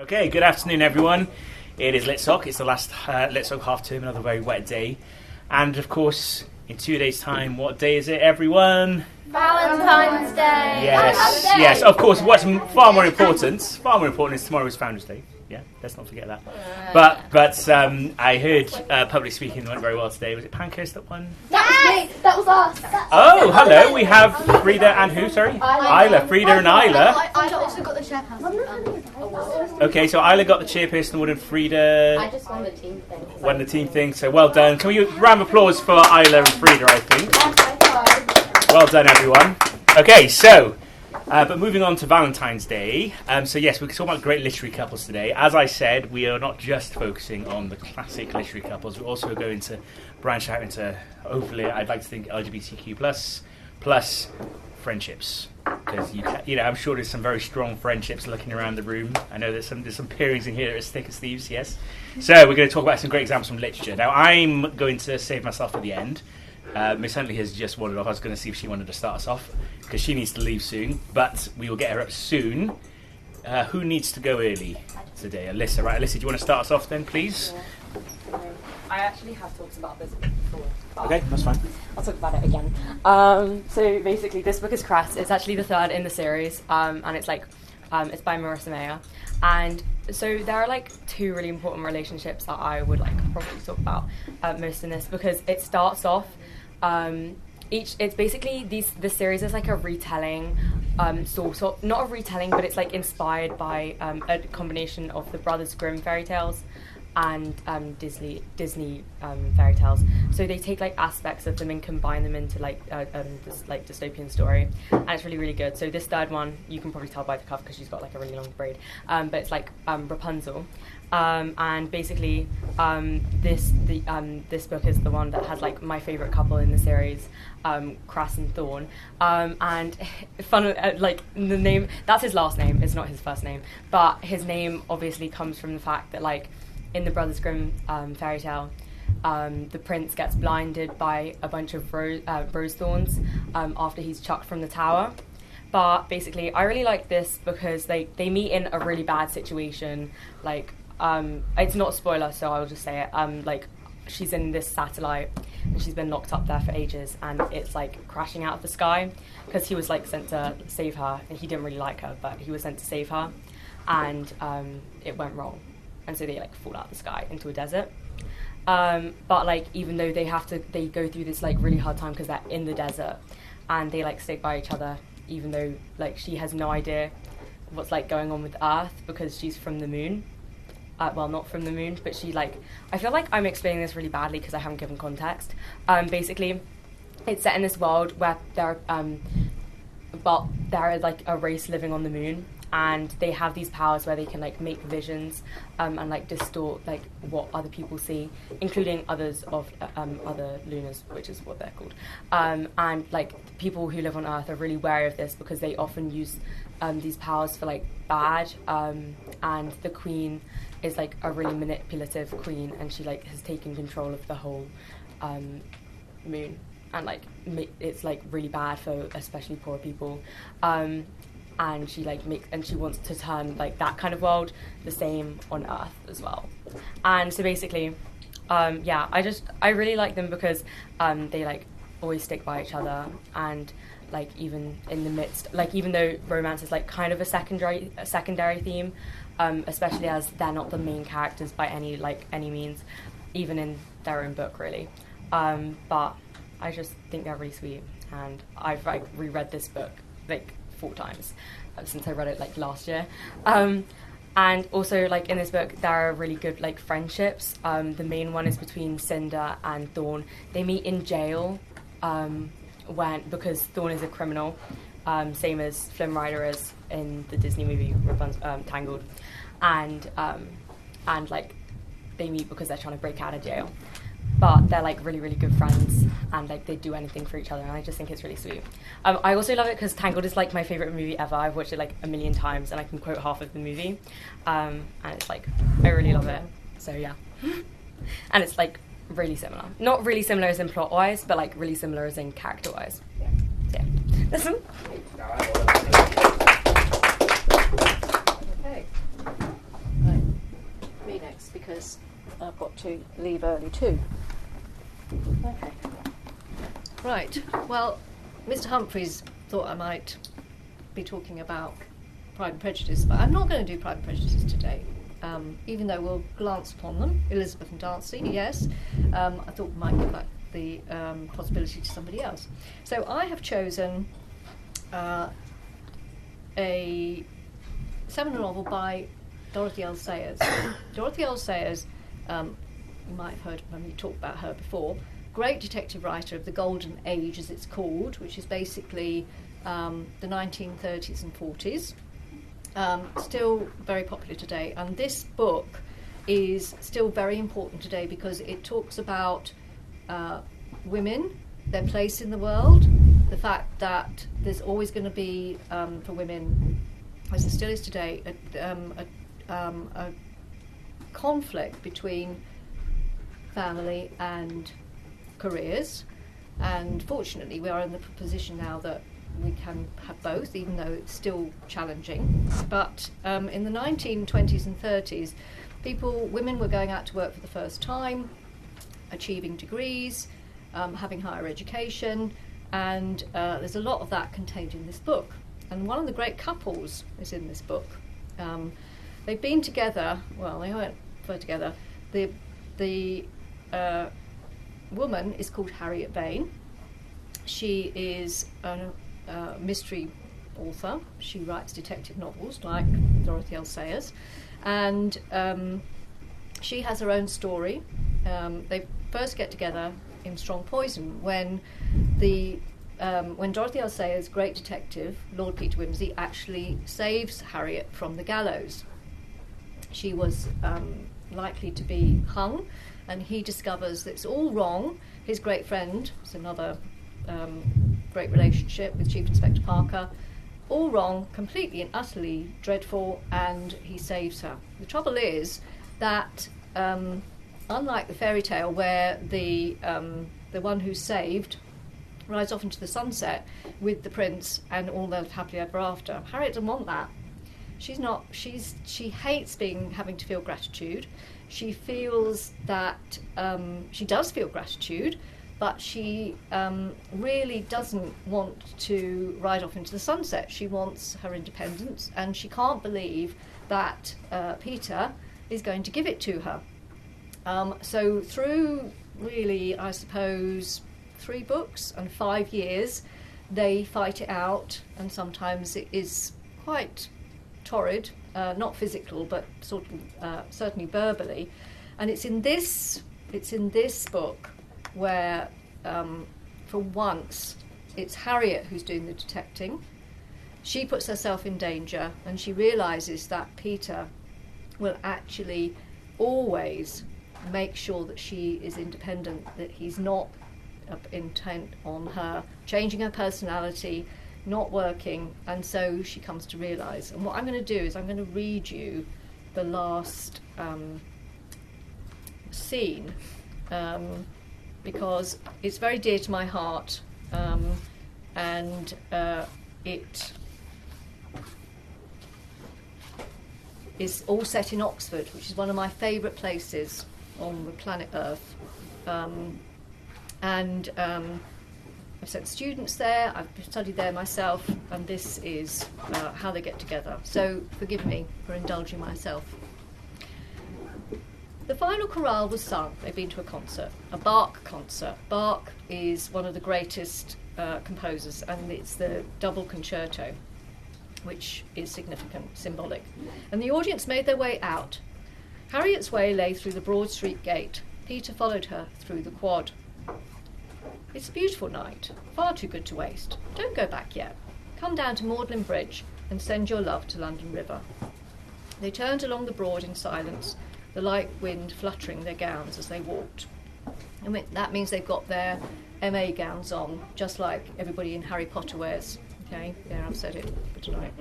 Okay, good afternoon, everyone. It is Lit Soc. It's the last Lit Soc half term, another very wet day. And, of course, in 2 days' time, what day is it, everyone? Valentine's Day. Yes, of course. What's far more important is tomorrow is Founders Day. Yeah, let's not forget that. But I heard public speaking went very well today. Was it Pankhurst that won? That was us. Oh, hello. We have Frida and who, sorry? Isla. Frida and Isla. I also got the chairperson. Okay, so Isla got the chairperson award and Frida... I just won the team thing. Won the team thing, so well done. Can we give a round of applause for Isla and Frida, I think? Well done, everyone. Okay, so... but moving on to Valentine's Day. So yes, we're talking about great literary couples today. As I said, we are not just focusing on the classic literary couples. We're also going to branch out into, hopefully, I'd like to think LGBTQ plus friendships. Because I'm sure there's some very strong friendships looking around the room. I know there's some pairings in here that are as thick as thieves. Yes. So we're going to talk about some great examples from literature. Now I'm going to save myself for the end. Miss Huntley has just wandered off. I was going to see if she wanted to start us off because she needs to leave soon, but we will get her up soon. Who needs to go early today? Alyssa, right? Alyssa, do you want to start us off then, please? Yeah. I actually have talked about this before. Okay, that's fine. I'll talk about it again. So basically, this book is Crest. It's actually the third in the series, and it's by Marissa Mayer. And so there are two really important relationships that I would probably talk about most in this, because it starts off. It's basically this series is a retelling, sort of, not a retelling, but it's inspired by a combination of the Brothers Grimm fairy tales and Disney fairy tales. So they take aspects of them and combine them into this dystopian story, and it's really good. So this third one, you can probably tell by the cover because she's got a really long braid, but it's Rapunzel. And basically, this book is the one that has my favorite couple in the series, Crass and Thorn. And the name, that's his last name. It's not his first name, but his name obviously comes from the fact that in the Brothers Grimm fairy tale, the prince gets blinded by a bunch of rose thorns after he's chucked from the tower. But basically, I really like this because they meet in a really bad situation. It's not a spoiler, so I'll just say it. She's in this satellite, and she's been locked up there for ages, and it's crashing out of the sky because he was sent to save her, and he didn't really like her, but he was sent to save her, and it went wrong, and so they fall out of the sky into a desert. But even though they go through this really hard time because they're in the desert, and they stick by each other, even though she has no idea what's going on with Earth because she's from the moon. Well, not from the moon, but she I feel I'm explaining this really badly because I haven't given context. Basically, it's set in this world where there is a race living on the moon, and they have these powers where they can make visions and distort what other people see, including others of other lunars, which is what they're called. And people who live on Earth are really wary of this because they often use these powers for bad. And the queen is a really manipulative queen, and she has taken control of the whole moon, and it's really bad for especially poor people. And she she wants to turn that kind of world the same on Earth as well. And so basically, I really like them because they always stick by each other, and even in the midst, even though romance is kind of a secondary theme, especially as they're not the main characters by any means, even in their own book really. But I just think they're really sweet, and I've reread this book 4 times since I read it last year. And also in this book there are really good friendships. The main one is between Cinder and Thorn. They meet in jail because Thorn is a criminal, same as Flynn Rider is in the Disney movie Tangled, and they meet because they're trying to break out of jail. But they're really good friends, and they do anything for each other, and I just think it's really sweet. I also love it because Tangled is my favorite movie ever. I've watched it a million times, and I can quote half of the movie, and it's I really love it. So yeah, and it's really similar, not really similar as in plot wise, but really similar as in character wise. Yeah. Listen. Okay. minutes because I've got to leave early too. Okay. Right. Well, Mr. Humphreys thought I might be talking about Pride and Prejudice, but I'm not going to do Pride and Prejudice today. Even though we'll glance upon them, Elizabeth and Darcy, yes. I thought we might give back the possibility to somebody else. So I have chosen a seminal novel by Dorothy L. Sayers. Dorothy L. Sayers, you might have heard when we talked about her before, great detective writer of the Golden Age, as it's called, which is basically the 1930s and 40s. Still very popular today, and this book is still very important today because it talks about women, their place in the world, the fact that there's always going to be, for women, as there still is today, a conflict between family and careers, and fortunately we are in the position now that we can have both, even though it's still challenging. But in the 1920s and 30s, women were going out to work for the first time, achieving degrees, having higher education, and there's a lot of that contained in this book. And one of the great couples is in this book. They've been together, well, they weren't together. The woman is called Harriet Vane. She is a mystery author. She writes detective novels like Dorothy L. Sayers, and she has her own story. They first get together in Strong Poison when Dorothy L. Sayers, great detective, Lord Peter Wimsey, actually saves Harriet from the gallows. She was likely to be hung, and he discovers that it's all wrong. His great friend, it's another great relationship with Chief Inspector Parker, all wrong, completely and utterly dreadful, and he saves her. The trouble is that unlike the fairy tale where the one who's saved rides off into the sunset with the prince and all live happily ever after, Harriet doesn't want that. She hates having to feel gratitude. She feels that she does feel gratitude, but she really doesn't want to ride off into the sunset. She wants her independence, and she can't believe that Peter is going to give it to her. So through really, I suppose, 3 books and 5 years, they fight it out, and sometimes it is quite torrid, not physical, but sort of certainly verbally. And it's in this book where, for once, it's Harriet who's doing the detecting. She puts herself in danger, and she realises that Peter will actually always make sure that she is independent, that he's not intent on her changing her personality, not working, and so she comes to realise. And what I'm going to do is I'm going to read you the last scene, because it's very dear to my heart, and it is all set in Oxford, which is one of my favourite places on the planet Earth. And I've sent students there, I've studied there myself, and this is how they get together. So forgive me for indulging myself. The final chorale was sung. They've been to a concert, a Bach concert. Bach is one of the greatest composers, and it's the double concerto, which is significant, symbolic. And the audience made their way out. Harriet's way lay through the Broad Street gate. Peter followed her through the quad. It's a beautiful night, far too good to waste. Don't go back yet. Come down to Magdalen Bridge and send your love to London River. They turned along the Broad in silence, the light wind fluttering their gowns as they walked. And that means they've got their MA gowns on, just like everybody in Harry Potter wears. Okay, there, I've said it for tonight.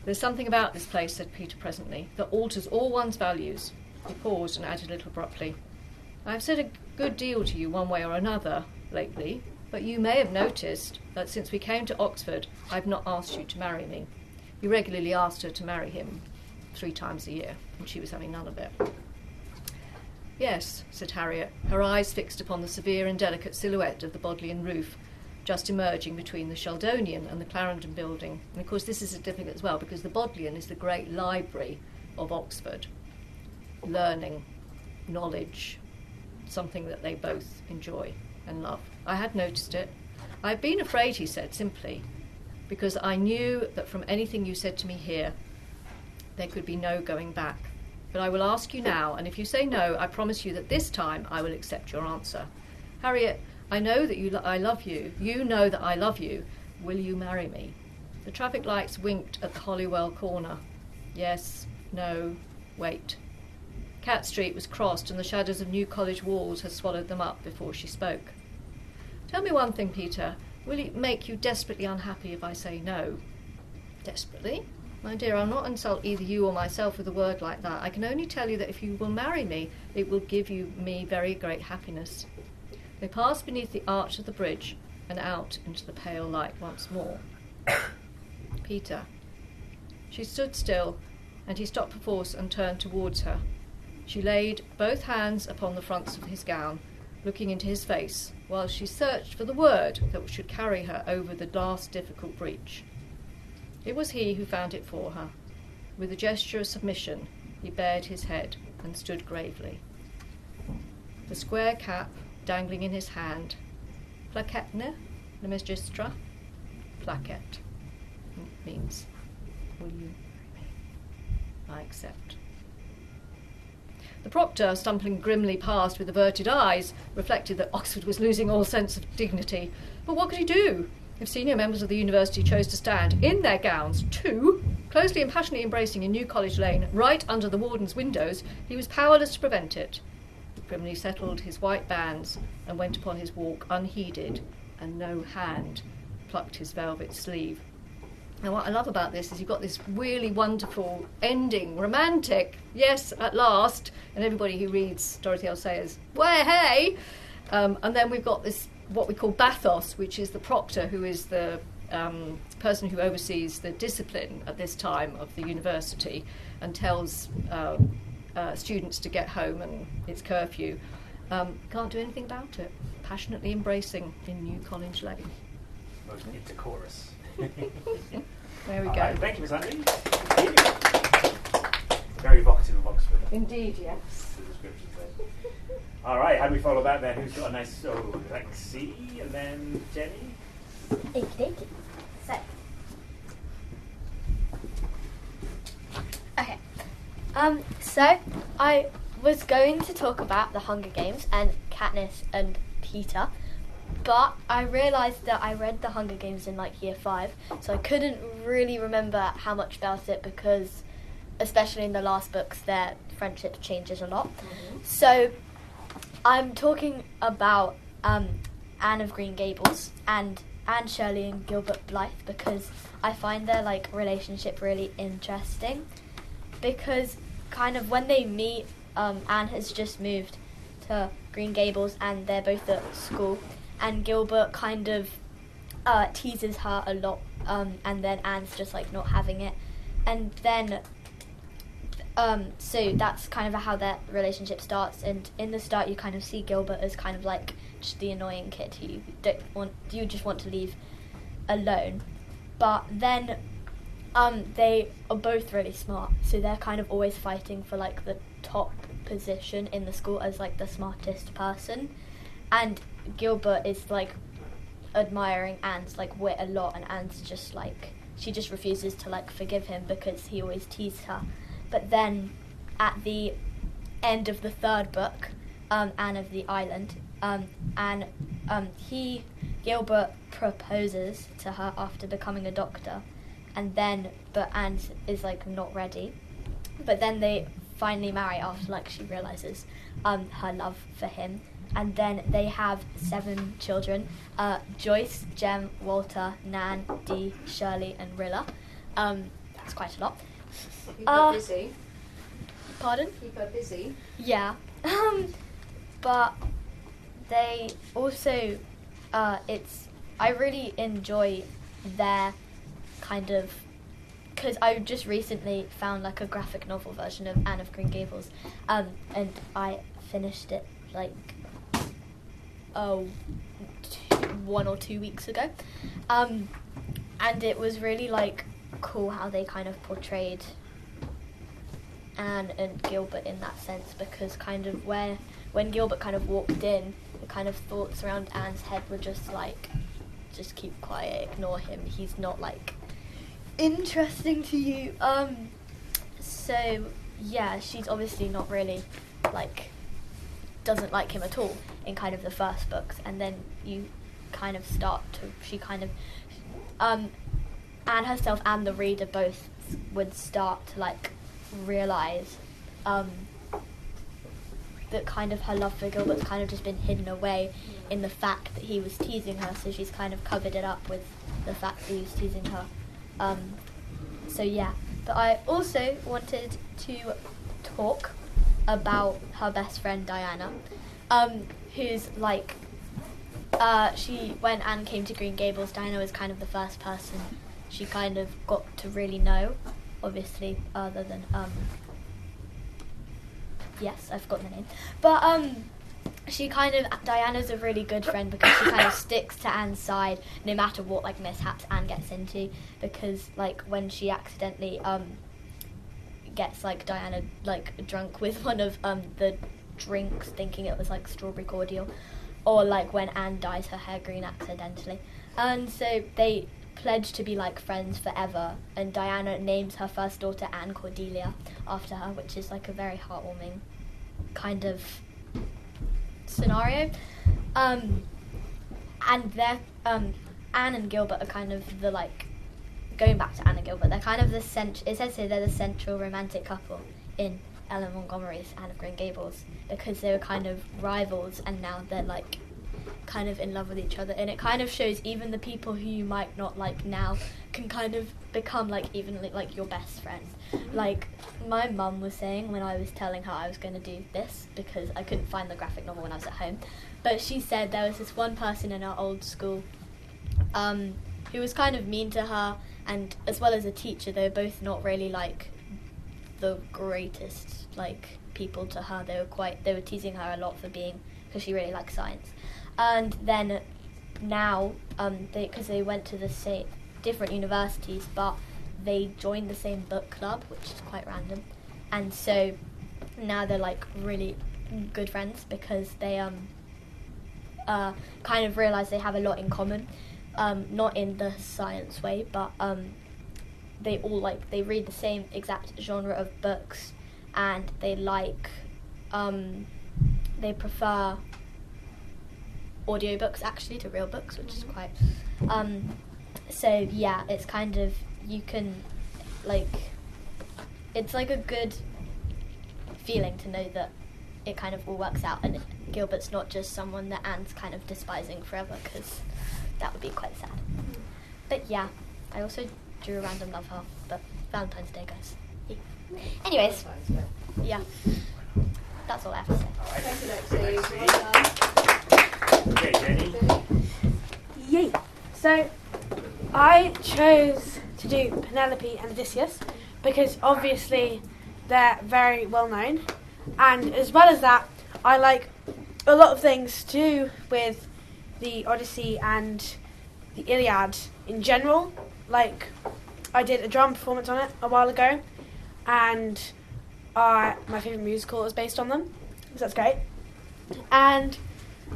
There's something about this place, said Peter presently, that alters all one's values. He paused and added a little abruptly, I've said a good deal to you one way or another lately, but you may have noticed that since we came to Oxford, I've not asked you to marry me. He regularly asked her to marry him. 3 times a year, and she was having none of it. "Yes," said Harriet, her eyes fixed upon the severe and delicate silhouette of the Bodleian roof, just emerging between the Sheldonian and the Clarendon building. And of course this is significant as well, because the Bodleian is the great library of Oxford. Learning, knowledge, something that they both enjoy and love. "I had noticed it. I've been afraid," he said simply, "because I knew that from anything you said to me here, there could be no going back. But I will ask you now, and if you say no, I promise you that this time I will accept your answer. Harriet, I know that I love you. You know that I love you. Will you marry me?" The traffic lights winked at the Holywell corner. Yes, no, wait. Cat Street was crossed, and the shadows of New College walls had swallowed them up before she spoke. "Tell me one thing, Peter. Will it make you desperately unhappy if I say no?" "Desperately? My dear, I'll not insult either you or myself with a word like that. I can only tell you that if you will marry me, it will give me very great happiness." They passed beneath the arch of the bridge and out into the pale light once more. "Peter." She stood still, and he stopped perforce and turned towards her. She laid both hands upon the fronts of his gown, looking into his face, while she searched for the word that should carry her over the last difficult breach. It was he who found it for her. With a gesture of submission, he bared his head and stood gravely. The square cap dangling in his hand. "Plaquetne, le magistra?" "Plaquette." It means, "Will you marry me?" "I accept." The proctor, stumbling grimly past with averted eyes, reflected that Oxford was losing all sense of dignity. But what could he do? If senior members of the university chose to stand, in their gowns, too, closely and passionately embracing in New College Lane, right under the warden's windows, he was powerless to prevent it. He grimly settled his white bands and went upon his walk unheeded, and no hand plucked his velvet sleeve. Now what I love about this is you've got this really wonderful ending, romantic, yes, at last, and everybody who reads Dorothy L. Sayers, "Way hey!" And then we've got this, what we call bathos, which is the proctor, who is the person who oversees the discipline at this time of the university and tells students to get home and it's curfew. Can't do anything about it. Passionately embracing in New College Lane. Most interchorus. There we go. Right, thank you, Miss Andy. Very evocative of Oxford. Indeed, yes. The description says. All right, how do we follow that then? Who's got a nice, Lexi, and then Jenny? Okie dokie. So I was going to talk about the Hunger Games and Katniss and Peter, but I realised that I read the Hunger Games in like year 5, so I couldn't really remember how much about it because, especially in the last books, their friendship changes a lot. Mm-hmm. So I'm talking about Anne of Green Gables and Anne Shirley and Gilbert Blythe because I find their like relationship really interesting. Because kind of when they meet, Anne has just moved to Green Gables and they're both at school, and Gilbert kind of teases her a lot, and then Anne's just like not having it, and then so that's kind of how their relationship starts. And in the start you kind of see Gilbert as kind of like just the annoying kid who you just want to leave alone, but then they are both really smart, so they're kind of always fighting for like the top position in the school as like the smartest person, and Gilbert is like admiring Anne's like wit a lot, and Anne's just like, she just refuses to like forgive him because he always teased her. But then at the end of the 3rd book, Anne of the Island, Gilbert proposes to her after becoming a doctor, but Anne is like not ready. But then they finally marry after like she realizes her love for him, and then they have 7 children: Joyce, Jem, Walter, Nan, Dee, Shirley, and Rilla. That's quite a lot. Keep her busy. Pardon? Keep her busy. Yeah. But they also, I really enjoy their kind of because I just recently found like a graphic novel version of Anne of Green Gables, and I finished it like 1 or 2 weeks ago, and it was really like cool how they kind of portrayed Anne and Gilbert in that sense, because kind of when Gilbert kind of walked in, the kind of thoughts around Anne's head were just like, just keep quiet, ignore him, he's not like interesting to you. So yeah, she's obviously not really like, doesn't like him at all in kind of the first books, and then you kind of she kind of Anne herself and the reader both would start to like realise that kind of her love for Gilbert's kind of just been hidden away in the fact that he was teasing her, so she's kind of covered it up with the fact that he was teasing her. So yeah, but I also wanted to talk about her best friend Diana, who's like, when Anne came to Green Gables, Diana was kind of the first person she kind of got to really know, obviously, other than, yes, I've forgotten the name, but Diana's a really good friend because she kind of sticks to Anne's side no matter what like mishaps Anne gets into, because like when she accidentally gets like Diana like drunk with one of the drinks thinking it was like strawberry cordial, or like when Anne dyes her hair green accidentally, and so they pledge to be like friends forever, and Diana names her first daughter Anne Cordelia after her, which is like a very heartwarming kind of scenario. And they're Anne and Gilbert are kind of the like, going back to Anne and Gilbert, they're kind of it says here they're the central romantic couple in Ellen Montgomery's Anne of Green Gables, because they were kind of rivals and now they're like kind of in love with each other, and it kind of shows even the people who you might not like now can kind of become like even like your best friend. Like my mum was saying when I was telling her I was going to do this, because I couldn't find the graphic novel when I was at home, but she said there was this one person in our old school who was kind of mean to her, and as well as a teacher, they were both not really like the greatest like people to her. They were teasing her a lot for because she really likes science. And then now, because they went to the same different universities, but they joined the same book club, which is quite random. And so now they're like really good friends because they kind of realise they have a lot in common. Not in the science way, but they all they read the same exact genre of books, and they prefer audiobooks actually to real books, which is quite so yeah, it's kind of, you can it's like a good feeling to know that it kind of all works out, and Gilbert's not just someone that Anne's kind of despising forever, because that would be quite sad. But yeah, I also drew a random love heart, but Valentine's Day, guys. Yeah. Anyways, yeah, that's all I have to say. Thank you, Lexi. Okay, Jenny. Yay! So, I chose to do Penelope and Odysseus because obviously they're very well known, and as well as that, I like a lot of things to do with the Odyssey and the Iliad in general. Like, I did a drum performance on it a while ago, and my favourite musical is based on them, so that's great. And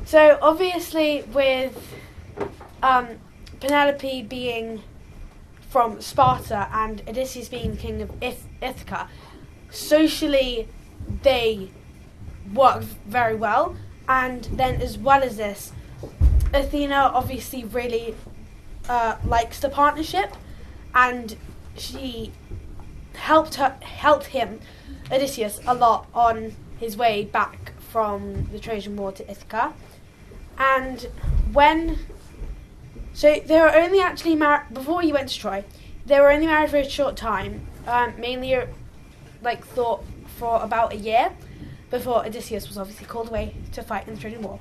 so obviously with Penelope being from Sparta and Odysseus being the king of Ithaca, socially they work very well. And then as well as this, Athena obviously really likes the partnership, and she helped him, Odysseus, a lot on his way back from the Trojan War to Ithaca. And so they were only actually married before he went to Troy. They were only married for a short time, mainly thought for about a year, before Odysseus was obviously called away to fight in the Trojan War.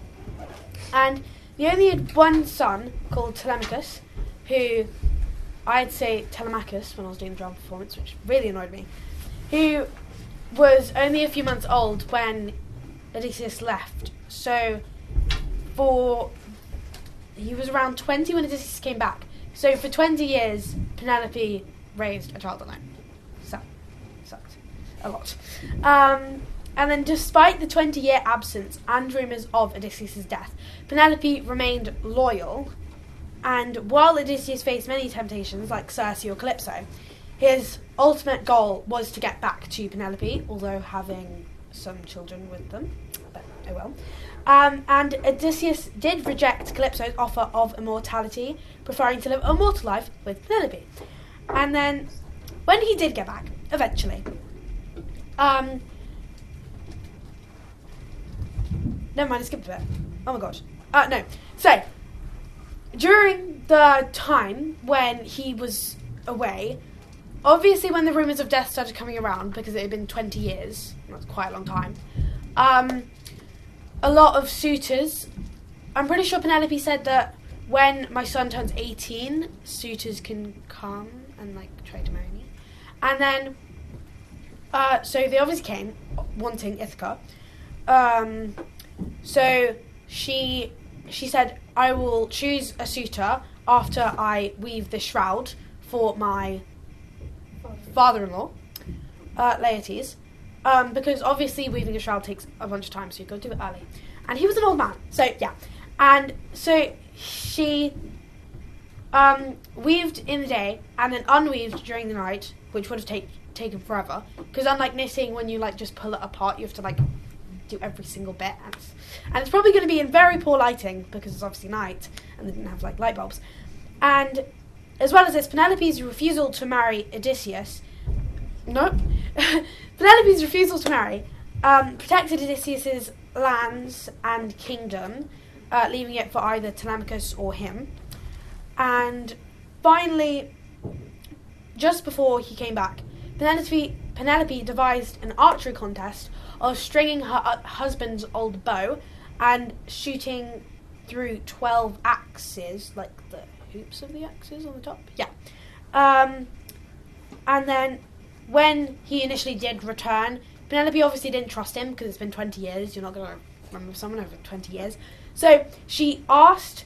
And they only had one son called Telemachus, who I'd say Telemachus, when I was doing the drama performance, which really annoyed me, who was only a few months old when Odysseus left. So he was around 20 when Odysseus came back. So for 20 years, Penelope raised a child alone. So, sucked a lot. And then despite the 20-year absence and rumours of Odysseus' death, Penelope remained loyal. And while Odysseus faced many temptations, like Circe or Calypso, his ultimate goal was to get back to Penelope, although having some children with them. But oh well. And Odysseus did reject Calypso's offer of immortality, preferring to live a mortal life with Penelope. And then, when he did get back, eventually, never mind, I skipped a bit. Oh my gosh. No. So, during the time when he was away, obviously when the rumours of death started coming around, because it had been 20 years, that's quite a long time, a lot of suitors, I'm pretty sure Penelope said that when my son turns 18, suitors can come and, like, try to marry me. And then, so they obviously came, wanting Ithaca. So she said, I will choose a suitor after I weave the shroud for my father-in-law, Laertes, because obviously weaving a shroud takes a bunch of time, so you've got to do it early. And he was an old man, so yeah. And so she weaved in the day and then unweaved during the night, which would have taken forever, because unlike knitting, when you, like, just pull it apart, you have to, like, do every single bit, and it's probably going to be in very poor lighting because it's obviously night and they didn't have, like, light bulbs. And as well as this, Penelope's refusal to marry protected Odysseus's lands and kingdom, leaving it for either Telemachus or him. And finally, just before he came back, Penelope devised an archery contest of stringing her husband's old bow and shooting through 12 axes, like the hoops of the axes on the top. Yeah. And then when he initially did return, Penelope obviously didn't trust him because it's been 20 years. You're not going to remember someone over 20 years. So she asked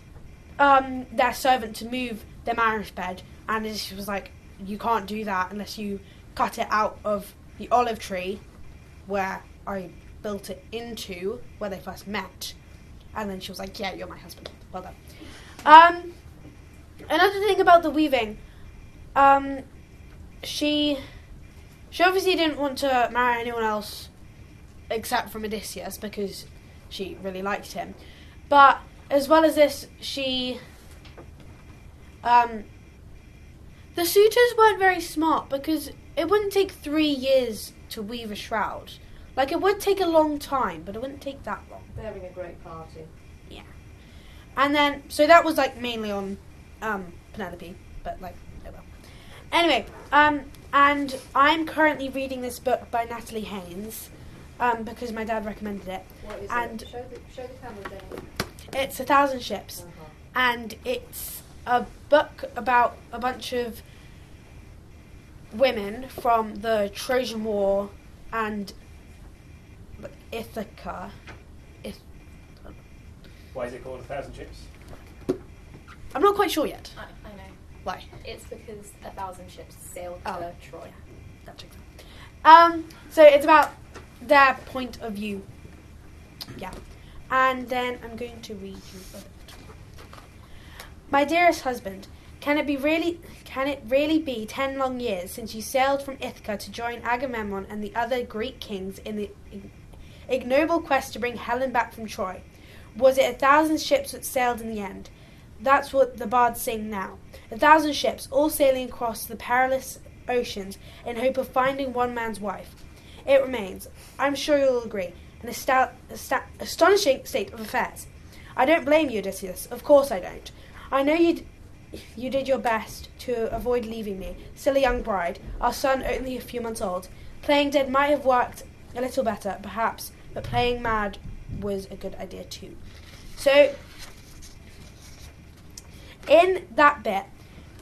their servant to move their marriage bed, and she was like, you can't do that unless you cut it out of the olive tree where I built it into, where they first met. And then she was like, yeah, you're my husband. Well done. Another thing about the weaving, she obviously didn't want to marry anyone else except from Odysseus because she really liked him. But as well as this, the suitors weren't very smart because it wouldn't take 3 years to weave a shroud. Like, it would take a long time, but it wouldn't take that long. They're having a great party. Yeah. And then, so that was, like, mainly on Penelope, but, like, oh well. Anyway, and I'm currently reading this book by Natalie Haynes, because my dad recommended it. What is and it? Show the camera down. It's 1,000 Ships, Uh-huh. and it's a book about a bunch of women from the Trojan War and Ithaca. Why is it called 1,000 Ships? I'm not quite sure yet. I know. Why? It's because 1,000 ships sailed to Troy. That checks out. So it's about their point of view. Yeah. And then I'm going to read you a bit. My dearest husband, can it really be 10 long years since you sailed from Ithaca to join Agamemnon and the other Greek kings in the ignoble quest to bring Helen back from Troy? Was it 1,000 ships that sailed in the end? That's what the bards sing now. 1,000 ships, all sailing across the perilous oceans in hope of finding one man's wife. It remains, I'm sure you'll agree, an astonishing state of affairs. I don't blame you, Odysseus. Of course I don't. I know you did your best to avoid leaving me, still a young bride, our son only a few months old. Playing dead might have worked a little better, perhaps, but playing mad was a good idea too. So, in that bit,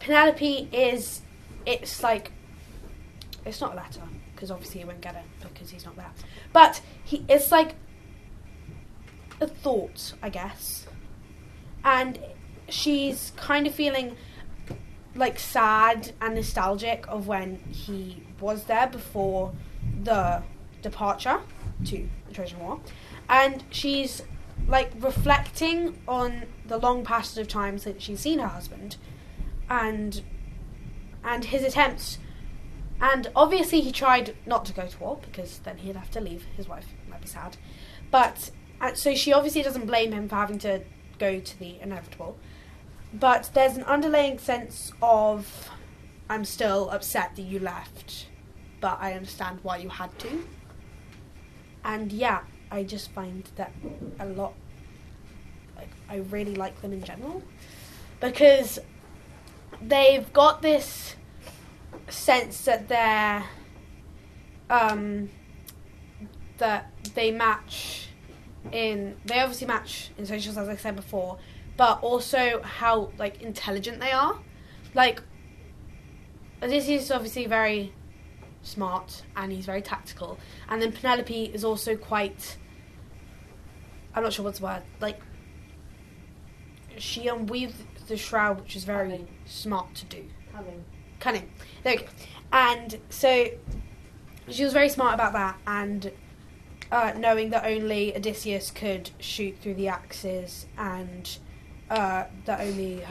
Penelope is, it's not a letter, because obviously he won't get it because he's not there. But it's like a thought, I guess. And she's kind of feeling like sad and nostalgic of when he was there before the departure to the Trojan War. And she's like reflecting on the long passage of time since she's seen her husband and his attempts. And obviously he tried not to go to war because then he'd have to leave his wife. It might be sad. But so she obviously doesn't blame him for having to go to the inevitable. But there's an underlying sense of, I'm still upset that you left, but I understand why you had to. And yeah, I just find that a lot, I really like them in general. Because they've got this sense that they're, that they obviously match in socials, as I said before, but also how like intelligent they are. Like Odysseus is obviously very smart and he's very tactical, and then Penelope is also quite, I'm not sure what's the word, like she unweaved the shroud, which is very smart to do. Cunning. There we go. And so she was very smart about that, and knowing that only Odysseus could shoot through the axes, and that only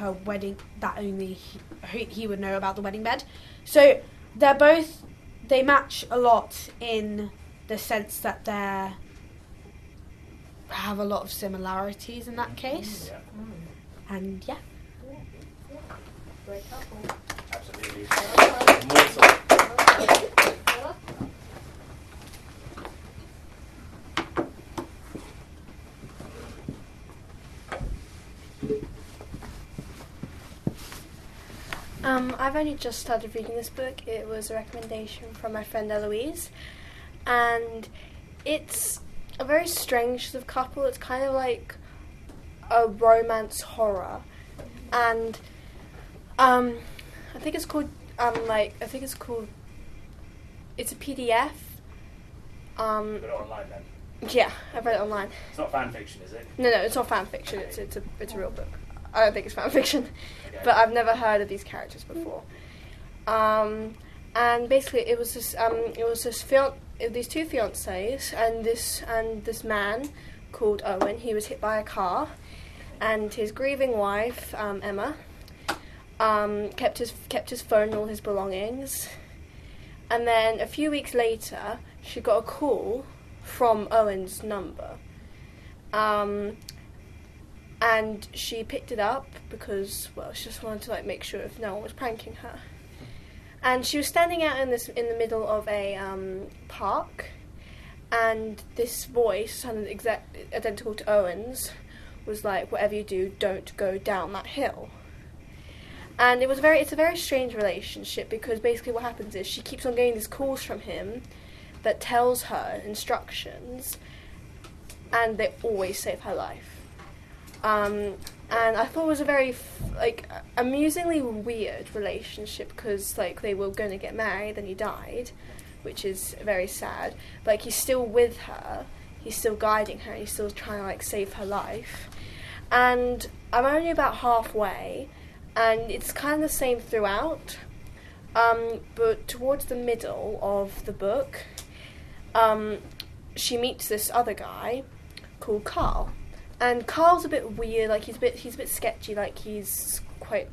he would know about the wedding bed. So they match a lot in the sense that they have a lot of similarities in that case. Yeah. And yeah. Great couple. Absolutely. Immortal. I've only just started reading this book. It was a recommendation from my friend Eloise, and it's a very strange sort of couple. It's kind of like a romance horror, and I think it's called it's a PDF. You got it online then? Yeah, I read it online. It's not fan fiction, is it? No, it's not fan fiction. Okay. It's a real book. I don't think it's fan fiction, Okay. but I've never heard of these characters before. And basically, it was these two fiancés and this man called Owen. He was hit by a car, and his grieving wife Emma kept his phone and all his belongings. And then a few weeks later, she got a call from Owen's number. And she picked it up because, well, she just wanted to like make sure if no one was pranking her. And she was standing out in the middle of a park, and this voice, sounded identical to Owen's, was like, "Whatever you do, don't go down that hill." And it's a very strange relationship, because basically what happens is she keeps on getting these calls from him that tells her instructions, and they always save her life. And I thought it was a very amusingly weird relationship, because like they were going to get married and he died, which is very sad. But like he's still with her, he's still guiding her, he's still trying to like save her life. And I'm only about halfway, and it's kind of the same throughout. But towards the middle of the book, she meets this other guy called Carl. And Carl's a bit weird, like he's a bit sketchy, like he's quite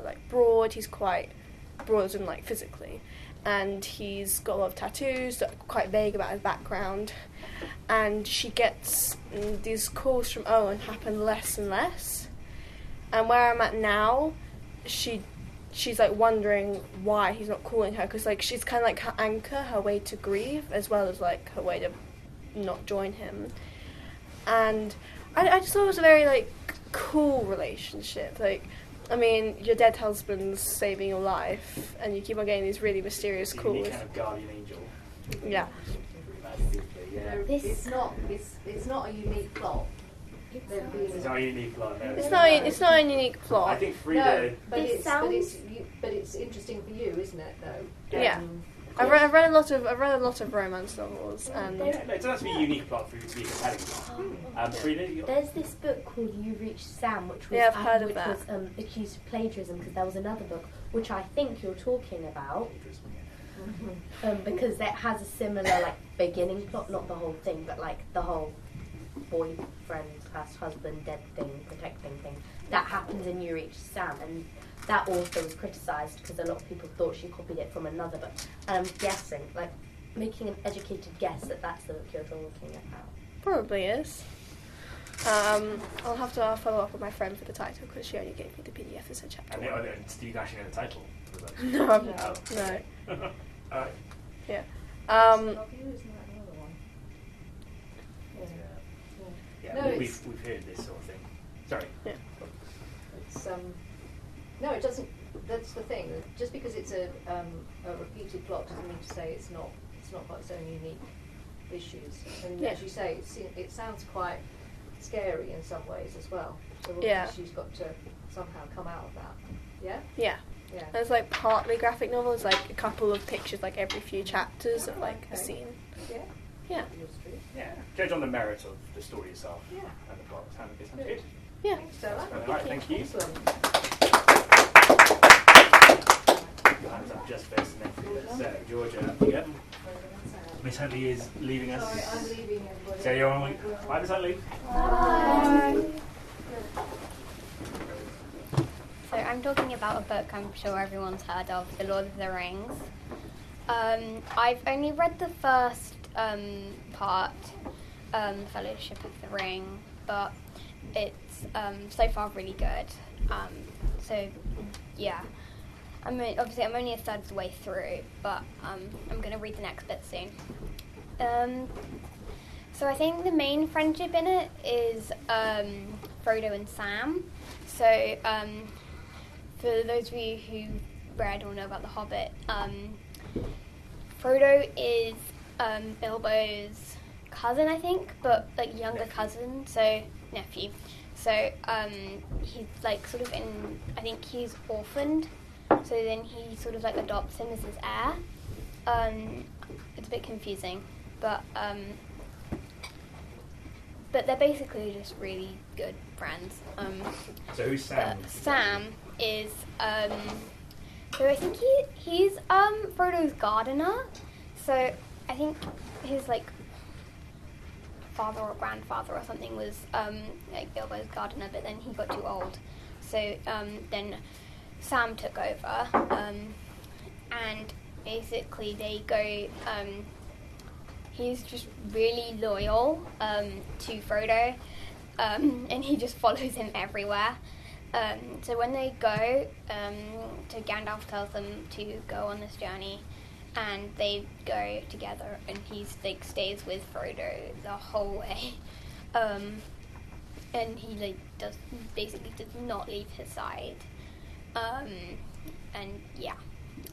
like broad, he's quite broad as in like physically. And he's got a lot of tattoos that are quite vague about his background. And she gets these calls from Owen happen less and less. And where I'm at now, she's like wondering why he's not calling her, because like she's kind of like her anchor, her way to grieve, as well as like her way to not join him. And I just thought it was a very like cool relationship. Like, I mean, your dead husband's saving your life, and you keep on getting these really mysterious calls. Kind of guardian angel. Yeah. It's not a unique plot. It's not a unique plot. No. It's not a unique plot. I think Frida. No, but it's interesting for you, isn't it? Though. Yeah. I've read a lot of romance novels, and No, it doesn't have to be a unique plot for you to be a compelling plot. Frida, There's this book called You Reach Sam, which was, Yeah, I've heard of that. was accused of plagiarism because there was another book, which I think you're talking about, because it has a similar like beginning plot, not the whole thing, but like the whole boyfriend / husband dead thing, protecting thing that happens in You Reach Sam, and that also was criticised because a lot of people thought she copied it from another book. And I'm guessing, like, making an educated guess that that's the book you're talking about. probably is. I'll have to follow up with my friend for the title because she only gave me the PDF as a chapter. do you actually know the title? No, I'm not. No. Alright. Yeah. Yeah, No, we've heard this sort of thing. Sorry. It's no, it doesn't. That's the thing. Just because it's a repeated plot doesn't mean to say it's not got its own unique issues. And as you say, it sounds quite scary in some ways as well. So she's got to somehow come out of that. Yeah. Yeah. Yeah. There's like partly graphic novels, like a couple of pictures, like every few chapters of like a scene. Yeah. Yeah. Yeah. Judge on the merit of the story itself. Yeah. And the plot. Sounds good. Yeah. Thanks, Stella. Alright, thank you. Excellent. Hands up just first and then Frida. So, Georgia, yeah. Miss Huntley is leaving us. Sorry, I'm leaving everybody. So you're on. Bye, Miss Huntley. So I'm talking about a book I'm sure everyone's heard of, The Lord of the Rings. I've only read the first part, Fellowship of the Ring, but it's so far really good. So yeah, obviously I'm only a third of the way through, but I'm going to read the next bit soon. So I think the main friendship in it is Frodo and Sam. So for those of you who read or know about The Hobbit, Frodo is Bilbo's cousin, I think, but like younger cousin, so nephew. So he's like sort of I think he's orphaned, so then he sort of like adopts him as his heir. It's a bit confusing, but they're basically just really good friends. So who's Sam? Sam is so I think he's Frodo's gardener. So I think his like father or grandfather or something was like Bilbo's gardener, but then he got too old. So then Sam took over, and basically they go. He's just really loyal to Frodo, and he just follows him everywhere. So when they go, so Gandalf tells them to go on this journey, and they go together, and he like stays with Frodo the whole way, and he like does not leave his side, and yeah,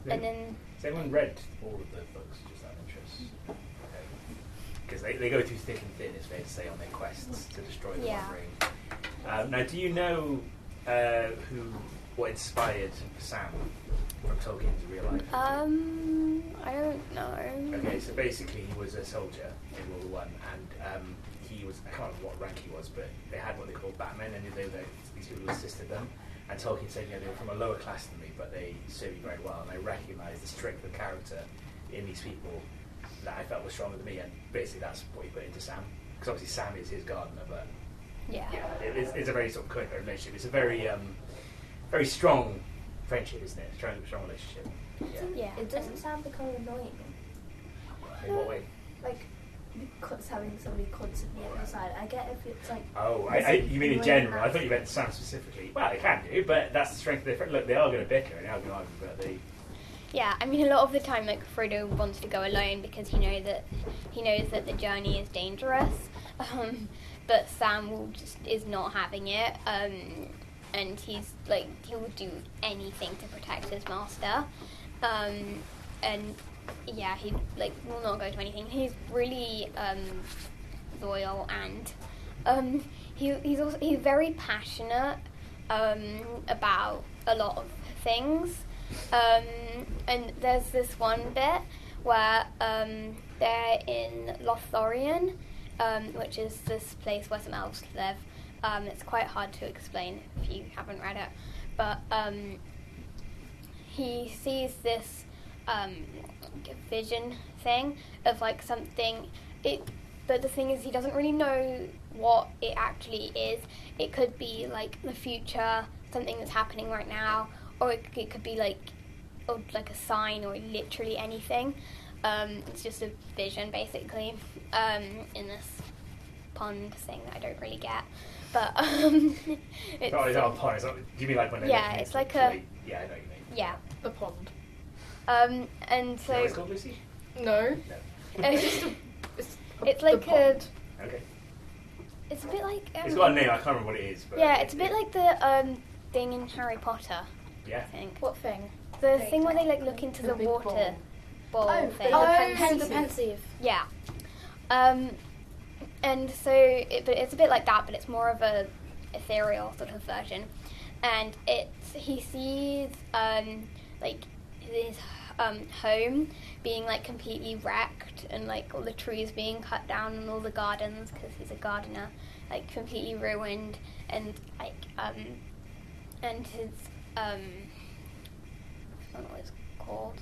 and then. Has anyone read all of the books? Just out of interest. Because they go through thick and thin, it's fair to say, on their quests to destroy the One Ring. Now, do you know what inspired Sam from Tolkien's real life? I don't know. Okay, so basically he was a soldier in World War One, and he was, I can't remember what rank he was, but they had what they called batmen, and these people assisted them. And Tolkien said, they were from a lower class than me, but they served me very well, and I recognised the strength of character in these people that I felt was stronger than me, and basically that's what he put into Sam. Because obviously Sam is his gardener, but it's a very sort of co-parent relationship. It's a very, very strong friendship, isn't it? Strong relationship. Yeah. It doesn't sound become annoying. In what way? Like, having somebody constantly at your side. I get if it's like... Oh, you mean in general? I thought you meant Sam specifically. Well, they can do, but that's the strength of their friend. Look, they are going to bicker and they are going to argue, but they... Yeah, I mean, a lot of the time, like, Frodo wants to go alone because he knows that the journey is dangerous, but Sam is not having it, and he's like, he will do anything to protect his master, and yeah, he like will not go to anything. He's really loyal, and he's very passionate about a lot of things. And there's this one bit where they're in Lothlorien, which is this place where some elves live. It's quite hard to explain if you haven't read it, but he sees this vision thing of like something. But the thing is, he doesn't really know what it actually is. It could be like the future, something that's happening right now, or it could be like a sign, or literally anything. It's just a vision, basically, in this pond thing that I don't really get. But it's not a pond. It's not, do you mean like when? Yeah, it's like a. Yeah, I know what you mean. Yeah. The pond. And so. You know what it's called, Lucy? No. It's like a. Okay. It's a bit like. It's got a name. I can't remember what it is. But yeah, it's a bit like the thing in Harry Potter. Yeah. I think. What thing? The thing where they like look into the water ball thing. The pensive. Yeah. And so but it's a bit like that, but it's more of a ethereal sort of version. And he sees like his home being like completely wrecked, and like all the trees being cut down, and all the gardens, because he's a gardener, like completely ruined, and like and his I don't know what it's called.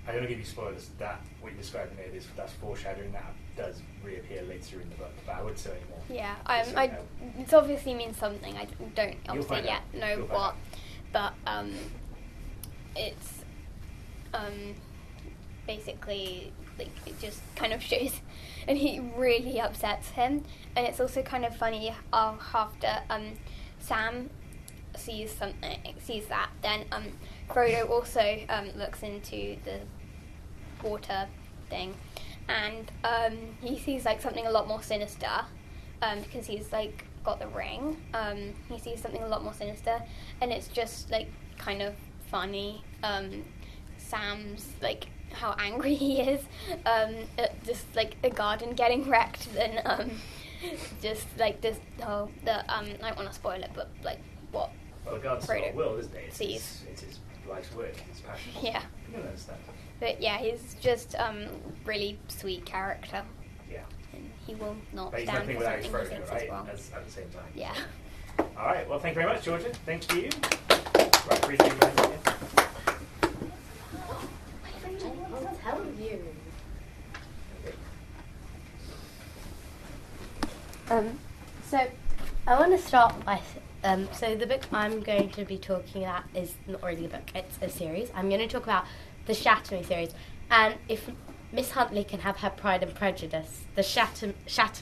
I don't want to give you spoilers. That what you described in there, that's foreshadowing. That does reappear later in the book, but I wouldn't say anymore. Yeah, it obviously means something. I don't obviously yet know what, but it's basically like it just kind of shows, and he really upsets him. And it's also kind of funny after Sam sees that, then Frodo also looks into the water thing, and he sees like something a lot more sinister, because he's like got the ring. He sees something a lot more sinister, and it's just like kind of funny. Sam's like how angry he is at just like a garden getting wrecked, and just like this whole I don't want to spoil it, but like what. Well, the garden's not a will, isn't it? It's his life's work, his passion. Yeah. You don't understand. But yeah, he's just really sweet character. Yeah. And he will not but he's stand nothing for without his something he Frodo, thinks right? is wrong. At the same time. Yeah. All right. Well, thank you very much, Georgia. Thank you. Right, please do guys again. I'll tell you. So I want to start by so the book I'm going to be talking about is not really a book, it's a series. I'm going to talk about the Shatter Me series, and if Miss Huntley can have her Pride and Prejudice, the Shatter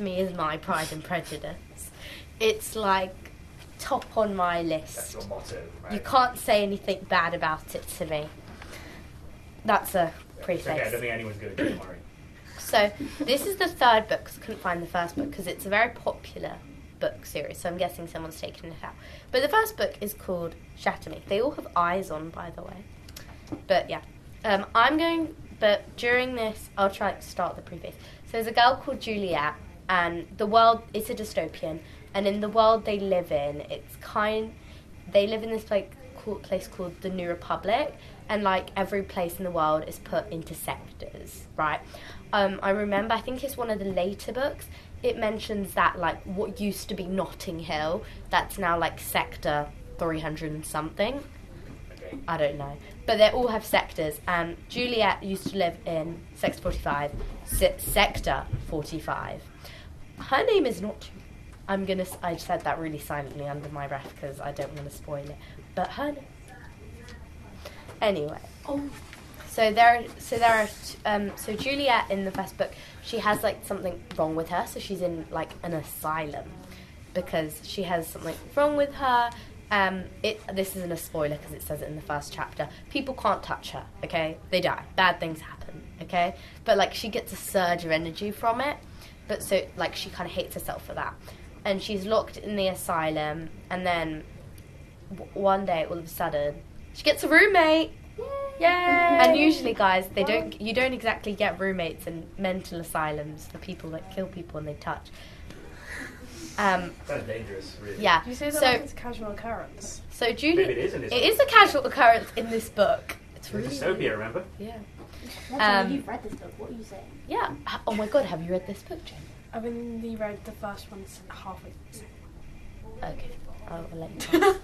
Me is my Pride and Prejudice. It's like top on my list. That's your motto, right? You can't say anything bad about it to me. That's a preface. Okay, I don't think anyone's going to do it, worry. So this is the third book, 'cause I couldn't find the first book because it's a very popular book series, so I'm guessing someone's taken it out. But the first book is called Shatter Me. They all have eyes on, by the way. But yeah, but during this, I'll try to start the preface. So there's a girl called Juliet, and the world, it's a dystopian, and in the world they live in, they live in this place called the New Republic, and like every place in the world is put into sectors, right? I remember, I think it's one of the later books, it mentions that like what used to be Notting Hill, that's now like sector 300 and something. Okay. I don't know. But they all have sectors, and Juliet used to live in sector 45. Sector 45. Her name is not... I said that really silently under my breath because I don't want to spoil it. But her name... Anyway. So Juliet in the first book, she has like something wrong with her, so she's in like an asylum because she has something wrong with her. This isn't a spoiler because it says it in the first chapter. People can't touch her, okay? They die. Bad things happen, okay? But like she gets a surge of energy from it, but so like she kind of hates herself for that. And she's locked in the asylum, and then one day all of a sudden she gets a roommate. Yay! And usually, guys, you don't exactly get roommates in mental asylums for people that kill people and they touch. Sounds dangerous, really. Yeah. You say that So- like it's a casual occurrence. So Julie, Maybe it is in this it book. is a casual occurrence in this book. It's There's really a dystopia, remember? Yeah. You've read this book. What are you saying? Yeah. Oh my God, have you read this book, Jen? I've only read the first one halfway through. Okay, I'll let you pass.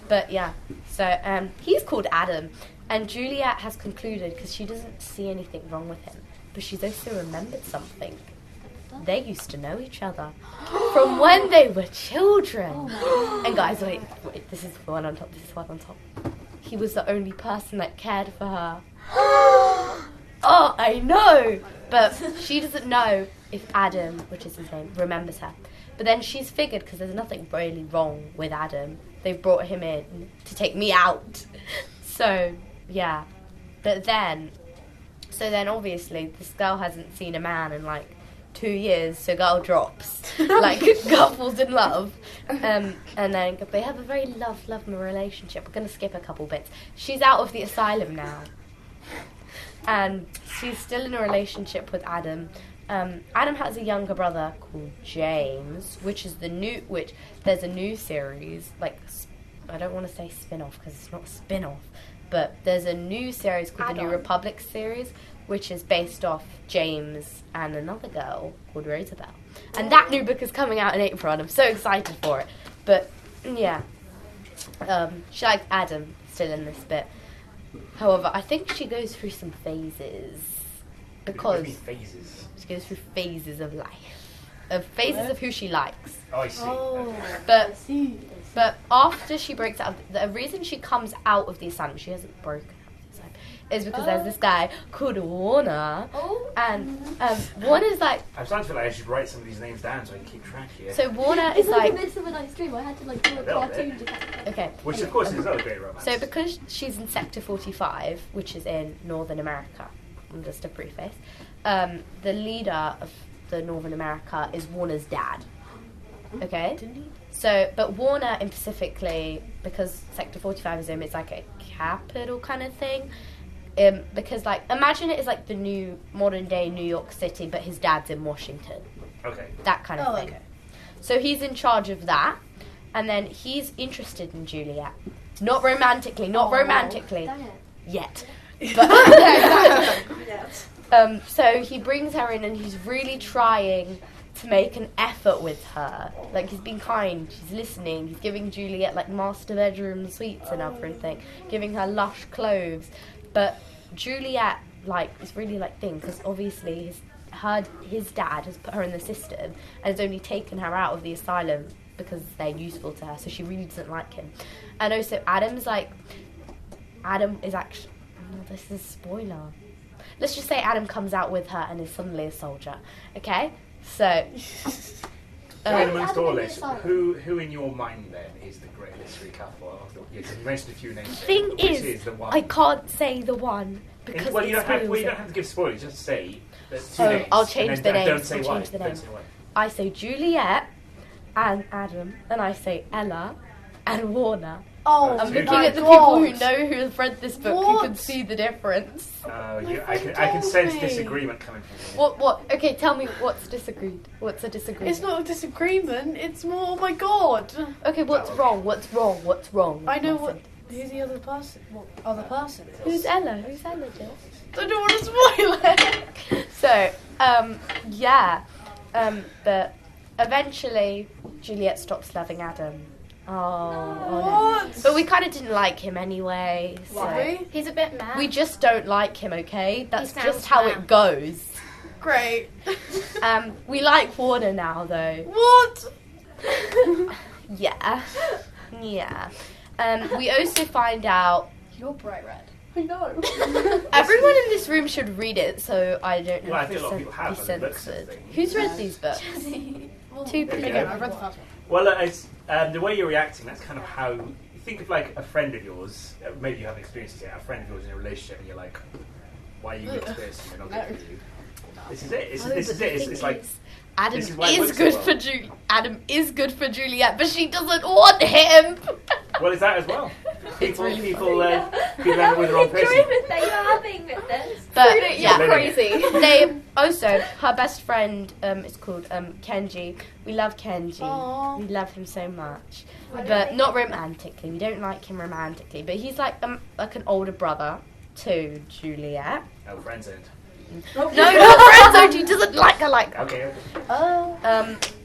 But yeah, so he's called Adam, and Juliet has concluded because she doesn't see anything wrong with him, but she's also remembered something. They used to know each other from when they were children. And guys, wait, this is the one on top. This is the one on top. He was the only person that cared for her. Oh, I know, but she doesn't know if Adam, which is his name, remembers her. But then she's figured, because there's nothing really wrong with Adam, they've brought him in to take me out. So, yeah. But then, obviously, this girl hasn't seen a man in like 2 years, so girl drops. Like, girl falls in love. And then they have a very love relationship. We're going to skip a couple bits. She's out of the asylum now. And she's still in a relationship with Adam. Adam has a younger brother called James, which there's a new series, like, I don't want to say spin-off because it's not a spin-off, but there's a new series called the New Republic series, which is based off James and another girl called Rosabelle. And that new book is coming out in April, and I'm so excited for it. But, yeah, she likes Adam still in this bit. However, I think she goes through some phases. Because phases. she goes through phases of life. Phases of who she likes. Oh, I see. Okay. But after she breaks out, the reason she comes out of the asylum, she hasn't broken out of the asylum, is because there's this guy called Warner. And Warner's like... I'm starting to feel like I should write some of these names down so I can keep track here. So Warner It's is like like... a Midsummer Night's Dream. I had to like do a little cartoon. bit. Just Okay. Which, of course, is another great romance. So because she's in Sector 45, which is in Northern America, and just a preface, the leader of the Northern America is Warner's dad. Okay? So, but Warner in specifically, because Sector 45 is it's like a capital kind of thing. Because, like, imagine it is like the new modern day New York City, but his dad's in Washington. Okay. That kind of thing. Okay. So he's in charge of that, and then he's interested in Juliet. Not romantically, Dang it. yet. But so he brings her in, and he's really trying to make an effort with her. Like, he's being kind, he's listening, he's giving Juliet like master bedroom suites and everything, giving her lush clothes. But Juliet, like, is really like thing, because obviously his dad has put her in the system and has only taken her out of the asylum because they're useful to her, so she really doesn't like him. And also Adam is actually, this is a spoiler. Let's just say Adam comes out with her and is suddenly a soldier. Okay? So amongst all this, Adam who in your mind then is the great literary couple? You mentioned a few names. thing Which is, the one? I can't say the one because Well, it you don't spoils have it. to give spoilers. Just say there's two Oh, names. I'll and change then the don't names, say I'll why. change the Don't name. say why. I say Juliet and Adam, and I say Ella and Warner. Oh, I'm my looking at the God. people who know who have read this book who can What? see the difference. I can sense me. disagreement coming from you. What? Okay, tell me what's disagreed. What's a disagreement? It's not a disagreement. It's more. Oh my god. Okay, what's wrong? What's wrong? What's wrong? I know Muffin? what. Who's the other person? What other person? Who's Ella? Who's Ella, Jill? I don't want to spoil it. So, yeah. But eventually, Juliet stops loving Adam. Oh, What? but we kind of didn't like him anyway. So Why? He's a bit mad. we just don't like him, okay? That's sounds just how mad. it goes. Great. We like Warner now, though. What? Yeah. We also find out You're bright red. I know. everyone in this room should read it, so I don't Well, I have think a lot of to people have be read the books, I censored. think. Who's read these books? Two people. Again, I read the first one. Well, it's, the way you're reacting, that's kind of how you think of like a friend of yours. Maybe you haven't experienced it. A friend of yours in a relationship, and you're like, "Why are you experiencing it? Not good for you." This is it. This is it. It's like Adam this is why it is works good so for well. Adam is good for Juliet, but she doesn't want him. well, is that as well? people end up with the wrong person. that you're having with this. But Yeah. crazy. They also, her best friend is called Kenji. We love Kenji. Aww. We love him so much, but not romantically. We don't like him romantically. But he's like an older brother to Juliet. Oh, friends end. No, not friends. She doesn't like her like that. Okay.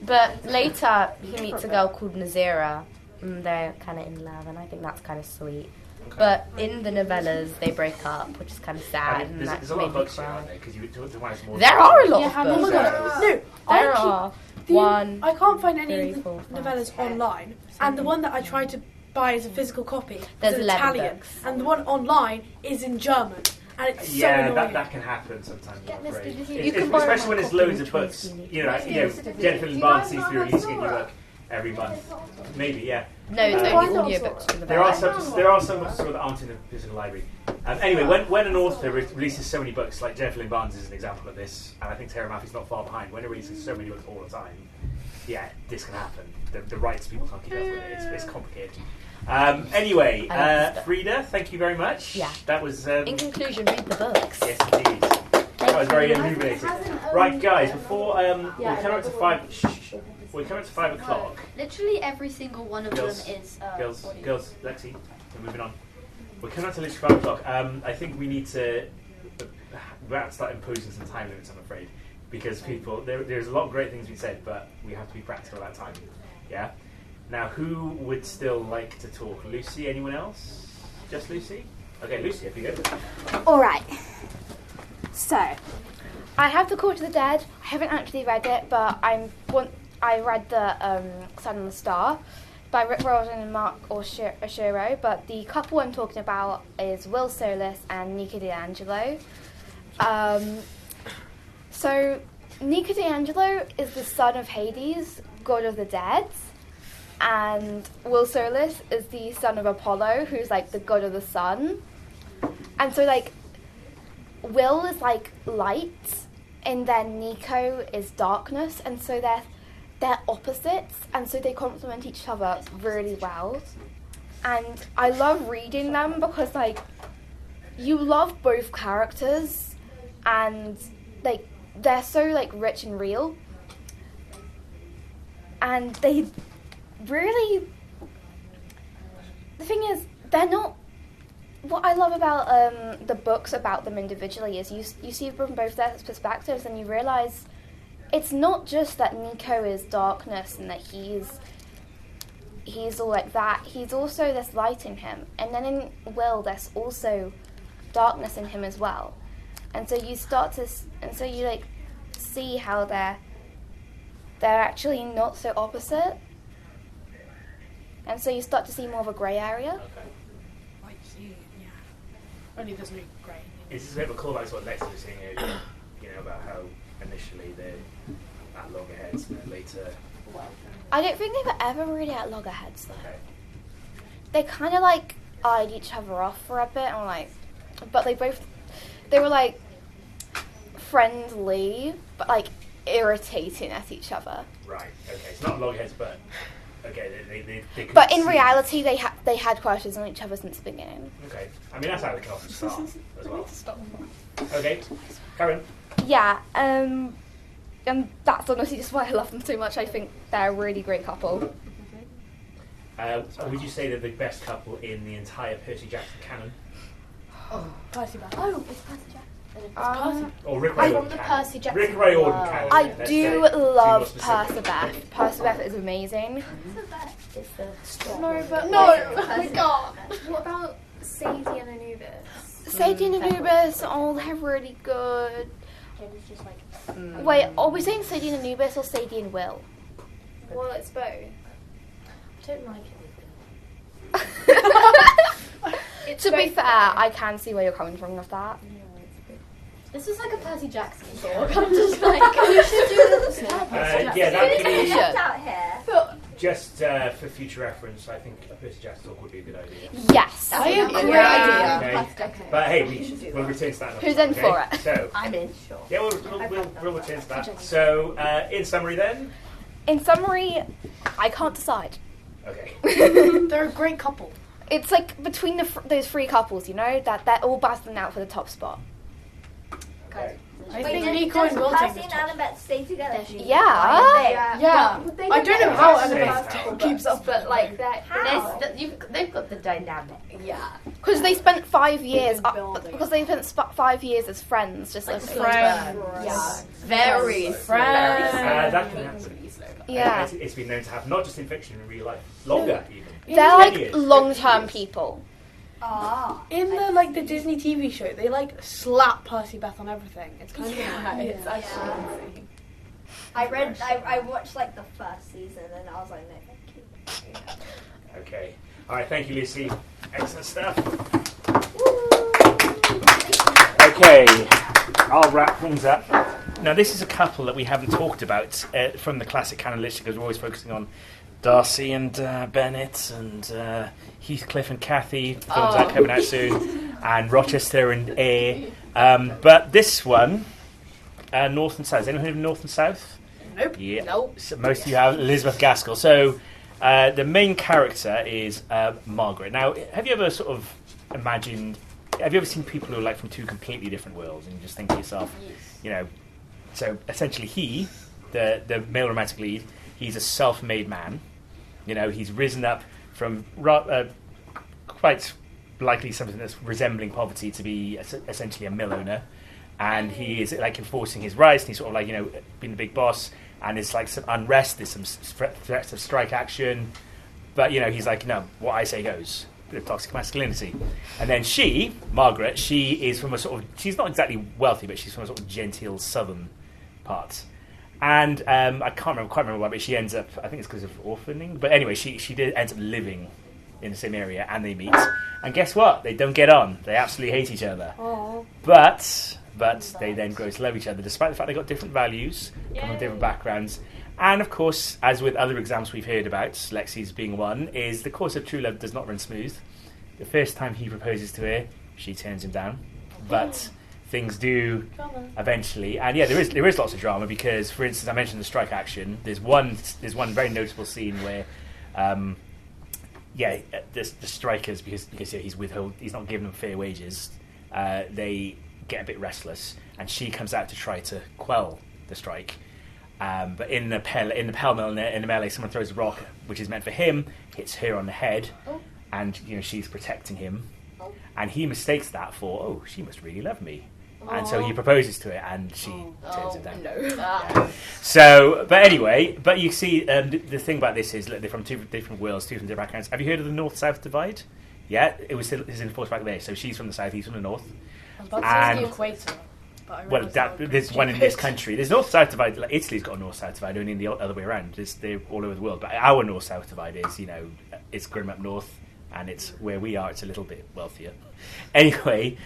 But later he meets a girl called Nazira. They're kind of in love, and I think that's kind of sweet. Okay. But in the novellas, they break up, which is kind of sad. And There's that a lot of made me books here, cry. aren't there? Because you want more. There are a lot Yeah, of how books. many? No, There are one. I can't find any three, of the four, five, novellas online, and the one that I tried to buy as a physical copy There's is in 11 Italian, books. and the one online is in German, and it's so Yeah, annoying. that can happen sometimes. I'm afraid. You can borrow Especially when my there's copy, loads of which one books. do you need? Jennifer Lynn Barnes seems to be releasing a new book every month. Maybe, yeah. No, it's Um, only audiobooks from the There are novella. some books that aren't in the physical library. Anyway, when an author releases so many books, like Jennifer Lynn Barnes is an example of this, and I think Tara Maffey's not far behind. When it releases so many books all the time, yeah, this can happen. The rights people can't keep up with it. It's complicated. Anyway, Frida, thank you very much. Yeah. That was. In conclusion, read the books. Yes, indeed. That was very illuminating. Right, guys, before we're coming up to 5 o'clock. Literally every single one of Girls, them is. girls, Lexi, we're moving on. We're coming up to literally 5 o'clock. I think we need to start imposing some time limits, I'm afraid, because there's a lot of great things we said, but we have to be practical about time. Yeah. Now, who would still like to talk? Lucy? Anyone else? Just Lucy? Okay, Lucy, if you go. Alright. So, I have The Court of the Dead. I haven't actually read it, but I read the Sun and the Star by Rick Riordan and Mark Oshiro, but the couple I'm talking about is Will Solis and Nika D'Angelo. So, Nika D'Angelo is the son of Hades, god of the dead, and Will Solis is the son of Apollo, who's like the god of the sun. And so like Will is like light, and then Nico is darkness, and so they're opposites, and so they complement each other really well. And I love reading them because like you love both characters, and like they're so like rich and real, and they really, the thing is, they're not. What I love about the books about them individually is you see from both their perspectives, and you realise it's not just that Nico is darkness and that he's all like that. He's also there's light in him, and then in Will there's also darkness in him as well. And so you you like see how they're actually not so opposite. And so you start to see more of a grey area. Okay. Like, yeah. Only there's no grey. It's just a bit of a callback to what Lexi was saying earlier, about how initially they're at loggerheads and then later. I don't think they were ever really at loggerheads though. Okay. They kind of like eyed each other off for a bit, and but they were like friendly, but like irritating at each other. Right. Okay. It's not loggerheads, but okay. They But in see- reality, they had crushes on each other since the beginning. Okay. I mean that's how they can often start as well. Okay. Karen. Yeah, and that's honestly just why I love them so much. I think they're a really great couple. Would you say they're the best couple in the entire Percy Jackson canon? Percy Jackson. Oh, it's Percy Jackson. Or Rick Riordan the canon? Percy Jackson Rick Riordan world. canon. I let's do say, to be more love specific. Persebeth. Persebeth is amazing. It's the strong No, one. but No! my God. What about Sadie and Anubis? Sadie and Anubis, they're really good. Jen's just like, Wait, are we saying Sadie and Anubis or Sadie and Will? Well, it's both. I don't like it. It's To be both. fair, I can see where you're coming from with that. This is like a Percy Jackson talk. I'm just like, we should do this. Yeah, that could be Should. out here. just for future reference. I think a Percy Jackson talk would be a good idea. Yes. I agree. Great idea. Okay. But hey, we'll return to that. Who's in for it? So I'm in, sure. yeah, we'll return to that. So in summary, then. In summary, I can't decide. Okay. They're a great couple. It's like between those three couples, you know, that they're all battling out for the top spot. Okay. I think Nico and Will take the and top. Annabeth stay together? Yeah. Yeah. I don't know how Annabeth How? keeps up. But like How? they've got the dynamic. Yeah. Because they spent 5 years. building. Because they spent 5 years as friends, just like Friends. Yeah. Very Friends. That can happen. Yeah. It's been known to happen, not just in fiction, in real life. Longer, even. They're like Years. long-term people. In the Disney TV show, they like slap Percy Beth on everything. It's kind of It's actually insane. I watched like the first season and I was like, no, thank you. Okay. All right, thank you, Lucy. Excellent stuff. Okay, I'll wrap things up. Now, this is a couple that we haven't talked about from the classic canon literature, because we're always focusing on Darcy and Bennett and Heathcliff and Cathy, films that are coming out soon, and Rochester and Eyre. But this one, North and South. Has anyone heard of North and South? Nope. Yeah. Nope. So most of you have Elizabeth Gaskell. So the main character is Margaret. Now, have you ever sort of imagined? Have you ever seen people who are like from two completely different worlds, and you just think to yourself, you know? So essentially, he, the male romantic lead, he's a self-made man. You know, he's risen up from quite likely something that's resembling poverty to be essentially a mill owner, and he is like enforcing his rights. And he's sort of like, you know, being the big boss, and there's like some unrest. There's some threats of strike action, but you know, he's like, no, what I say goes. Bit of toxic masculinity. And then she, Margaret, she is from a sort of, she's not exactly wealthy, but she's from a sort of genteel southern part. And I can't quite remember why, but she ends up, I think it's because of orphaning, but anyway, she ends up living in the same area, and they meet. And guess what? They don't get on. They absolutely hate each other. Aww. But they then grow to love each other, despite the fact they've got different values, come from different backgrounds. And of course, as with other examples we've heard about, Lexi's being one, is the course of true love does not run smooth. The first time he proposes to her, she turns him down. But things do eventually. And yeah, there is lots of drama because, for instance, I mentioned the strike action. There's one very notable scene where the strikers, because he's not giving them fair wages, they get a bit restless, and she comes out to try to quell the strike. But in the pell mell, in the melee, someone throws a rock, which is meant for him, hits her on the head, and you know, she's protecting him, and he mistakes that for, she must really love me, and so he proposes to her, and she turns him down. No. Yeah. So, but anyway, but you see, the thing about this is that they're from two different worlds, two different backgrounds. Have you heard of the North-South divide? Yeah, it's enforced back there. So she's from the south, he's from the north. I was about to say the equator. Well, there's one in this country. There's North-South divide. Like Italy's got a North-South divide, only in the other way around. They're all over the world. But our North-South divide is, you know, it's grown up north, and it's where we are. It's a little bit wealthier. Anyway,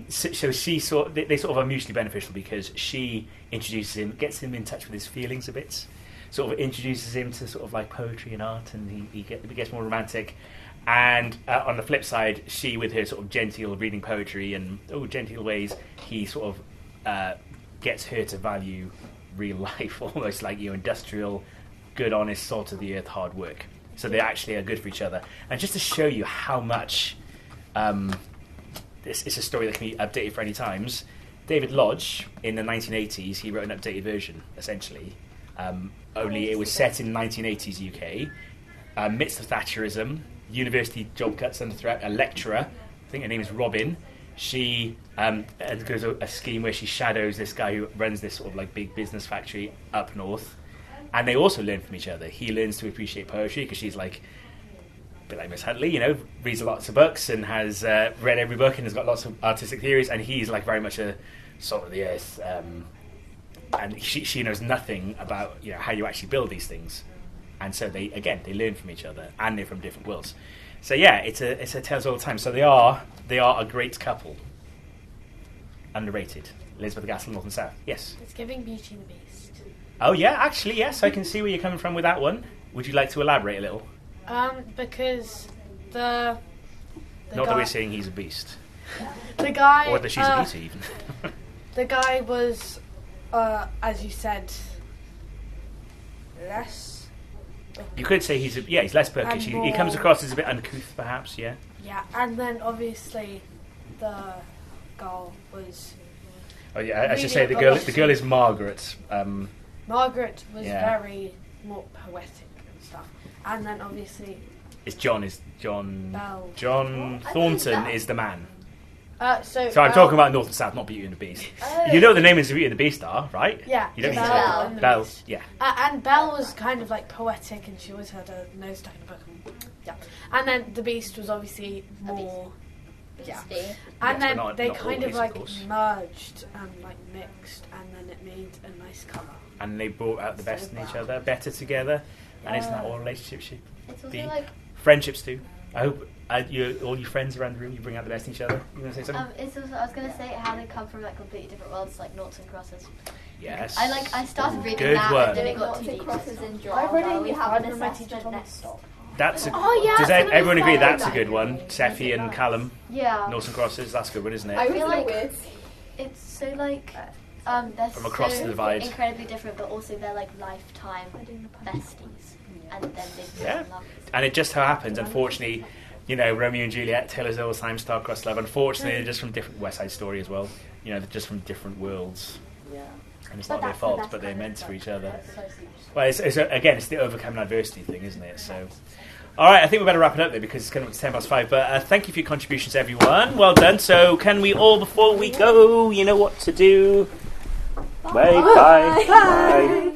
so she they sort of are mutually beneficial because she introduces him, gets him in touch with his feelings a bit, sort of introduces him to sort of like poetry and art, and he gets more romantic. And on the flip side, she, with her sort of genteel reading poetry and genteel ways, he sort of gets her to value real life, almost like industrial, good, honest, salt of the earth, hard work. So they actually are good for each other. And just to show you how much this is a story that can be updated for any times, David Lodge, in the 1980s, he wrote an updated version, essentially. Only it was set in 1980s UK, midst of Thatcherism, university job cuts under threat, a lecturer, I think her name is Robin, she goes a scheme where she shadows this guy who runs this sort of like big business factory up north, and they also learn from each other. He learns to appreciate poetry because she's like a bit like Miss Huntley, reads lots of books and has read every book and has got lots of artistic theories, and he's like very much a salt of the earth, and she knows nothing about how you actually build these things. And so they learn from each other, and they're from different worlds. So yeah, it's a tales all the time. So they are a great couple. Underrated. Elizabeth Gaskell, North and South. Yes. It's giving Beauty and the Beast. Oh yeah, actually yes, I can see where you're coming from with that one. Would you like to elaborate a little? Because the Not guy, that we're saying he's a beast, the guy, or that she's a beauty even. the guy was, as you said, less You could say he's less Burkish. He comes across as a bit uncouth, perhaps. Yeah. Yeah, and then obviously the girl was. Oh yeah, I should say the girl is Margaret. Margaret was very more poetic and stuff, and then obviously. John Bell. John Thornton is the man. So I'm talking about North and South, not Beauty and the Beast. Oh. You know the name is Beauty and the Beast are, right? Yeah. You don't need Belle. to Belle. Yeah. And Belle was kind of like poetic, and she always had a nose stuck in a book. Yeah. And then the Beast was obviously more. Yeah. And then they kind of like merged and like mixed, and then it made a nice colour. And they brought out the best in each other, better together. And isn't that all relationships should It's be? also like Friendships too. I hope all your friends around the room, you bring out the best in each other. You want to say something? it's also, I was gonna say how they come from like completely different worlds, like noughts and crosses. Yes. I started reading Good that word. and then it got Noughts too and deep. crosses in I drama. read it We in have five an and my teacher assessment told me to next. stop. That's a, Oh, yeah, does someone everyone was agree saying that's a that. good one? Seffi and Callum, Yeah. Noughts and Crosses, that's a good one, isn't it? I feel was like- weird. It's so like they're From across so the divide. incredibly different, but also they're like lifetime besties, and then they Yeah. love. And it just so happens, unfortunately, Romeo and Juliet, Taylor's Time, Star-Crossed Love, unfortunately, they're just from different West Side Story as well. They're just from different worlds. Yeah. And it's not their fault, but they're meant for each other. Well, it's the overcoming adversity thing, isn't it? So, all right, I think we better wrap it up there because it's 5:10. But thank you for your contributions, everyone. Well done. So, can we all, before we go, you know what to do? Bye. Bye. Bye.